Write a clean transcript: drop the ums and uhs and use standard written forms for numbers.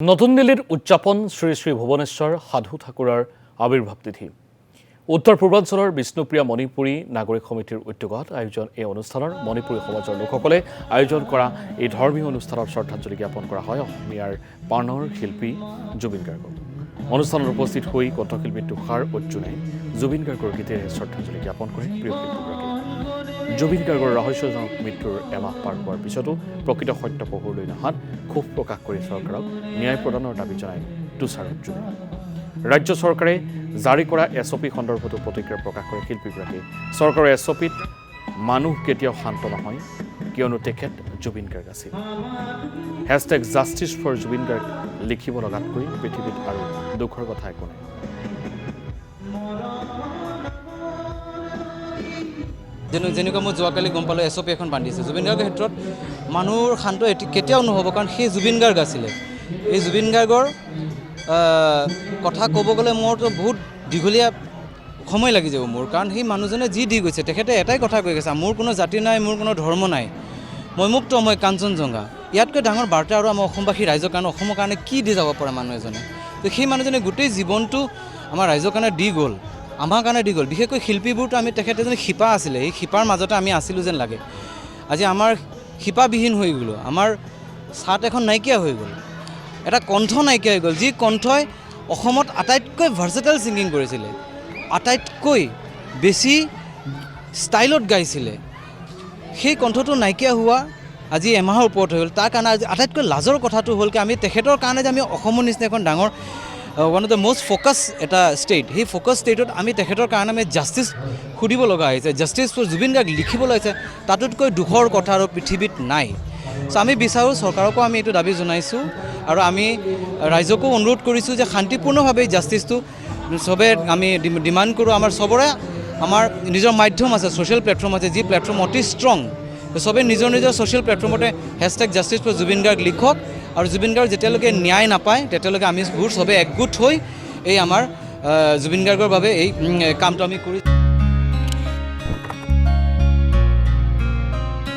নতুন দিল্লীৰ উদযাপন শ্ৰী শ্ৰী ভুবনেশ্বৰ সাধু ঠাকুৰৰ আবিৰ্ভাৱ তিথি উত্তৰ পূৰ্বাঞ্চলৰ বিষ্ণুপ্ৰিয়া মণিপুৰী নাগৰিক সমিতিৰ উদ্যোগত আয়োজন এই অনুষ্ঠানৰ মণিপুৰী সমাজৰ লোকসকলে আয়োজন কৰা এই ধৰ্মীয় অনুষ্ঠানত শ্ৰদ্ধাঞ্জলি জ্ঞাপন কৰা হয় অসমীয়াৰ প্ৰাণৰ শিল্পী জুবিন গাৰ্গক অনুষ্ঠানত উপস্থিত হৈ কণ্ঠশিল্পী তুষাৰ অৰ্জুনে জুবিন গাৰ্গৰ গীতেৰে শ্ৰদ্ধাঞ্জলি জ্ঞাপন কৰে প্ৰিয় শিল্পীগৰাকীক জুবিন গাৰ্গৰ ৰহস্যজনক মৃত্যুৰ এমাহ পাৰ হোৱাৰ পিছতো প্ৰকৃত সত্য পোহৰলৈ নহাত ক্ষোভ প্ৰকাশ কৰি চৰকাৰক ন্যায় প্ৰদানৰ দাবী জনায় তুষাৰ অৰ্জুনে ৰাজ্য চৰকাৰে জাৰি কৰা এছঅপি সন্দৰ্ভতো প্ৰতিক্ৰিয়া প্ৰকাশ কৰে শিল্পীগৰাকীয়ে চৰকাৰৰ এছঅপিত মানুহ কেতিয়াও শান্ত নহয় কিয়নো তেখেত জুবিন গাৰ্গ আছিল #জাষ্টিছ ফৰ জুবিন গাৰ্গ লিখিব লগাতকৈ পৃথিৱীত আৰু দুখৰ কথা একো নাই যেনেকৈ মই যোৱাকালি গম পালোঁ এছঅপি এখন বান্ধিছে জুবিন গাৰ্গৰ ক্ষেত্ৰত মানুহৰ শান্ত কেতিয়াও নহ'ব কাৰণ সেই জুবিন গাৰ্গ আছিলে এই জুবিন গাৰ্গৰ কথা ক'ব গ'লে মোৰতো বহুত দীঘলীয়া সময় লাগি যাব মোৰ কাৰণ সেই মানুহজনে যি দি গৈছে তেখেতে এটাই কথা কৈ গৈছে মোৰ কোনো জাতি নাই মোৰ কোনো ধৰ্ম নাই মই মুক্ত মই কাঞ্চনজংঘা ইয়াতকৈ ডাঙৰ বাৰ্তা আৰু আমাৰ অসমবাসী ৰাইজৰ কাৰণে অসমৰ কাৰণে কি দি যাব পাৰে মানুহ এজনে তো সেই মানুহজনে গোটেই জীৱনটো আমাৰ ৰাইজৰ কাৰণে দি গ'ল আমাৰ কাৰণে দি গ'ল বিশেষকৈ শিল্পীবোৰতো আমি তেখেতে যেন শিপা আছিলে এই শিপাৰ মাজতে আমি আছিলোঁ যেন লাগে আজি আমাৰ শিপাবিহীন হৈ গ'লোঁ আমাৰ ছাট এখন নাইকিয়া হৈ গ'ল এটা কণ্ঠ নাইকিয়া হৈ গ'ল যি কণ্ঠই অসমত আটাইতকৈ ভাৰ্চেটাইল ছিংগিং কৰিছিলে আটাইতকৈ বেছি ষ্টাইলত গাইছিলে সেই কণ্ঠটো নাইকিয়া হোৱা আজি এমাহৰ ওপৰত হৈ গ'ল তাৰ কাৰণে আজি আটাইতকৈ লাজৰ কথাটো হ'ল কি আমি তেখেতৰ কাৰণে যে আমি অসমৰ নিচিনা এখন ডাঙৰ one of the most focus এটা ষ্টেট সেই ফ'কাছ ষ্টেটত আমি তেখেতৰ কাৰণে আমি জাষ্টিছ সুধিব লগা হৈছে জাষ্টিছ ফৰ জুবিন গাৰ্গ লিখিব লাগিছে তাতোতকৈ দুখৰ কথা আৰু পৃথিৱীত নাই চ' আমি বিচাৰোঁ চৰকাৰকো আমি এইটো দাবী জনাইছোঁ আৰু আমি ৰাইজকো অনুৰোধ কৰিছোঁ যে শান্তিপূৰ্ণভাৱে জাষ্টিছটো চবে আমি ডিমাণ্ড কৰোঁ আমাৰ চবৰে আমাৰ নিজৰ মাধ্যম আছে ছ'চিয়েল প্লেটফৰ্ম আছে যি প্লেটফৰ্ম অতি ষ্ট্ৰং চবে নিজৰ নিজৰ ছ'চিয়েল প্লেটফৰ্মতে #জাষ্টিছ ফৰ জুবিন গাৰ্গ লিখক আৰু জুবিন গাৰ্গ যেতিয়ালৈকে ন্যায় নাপায় তেতিয়ালৈকে আমি চবে একগোট হৈ এই আমাৰ জুবিন গাৰ্গৰ বাবে এই কামটো আমি কৰি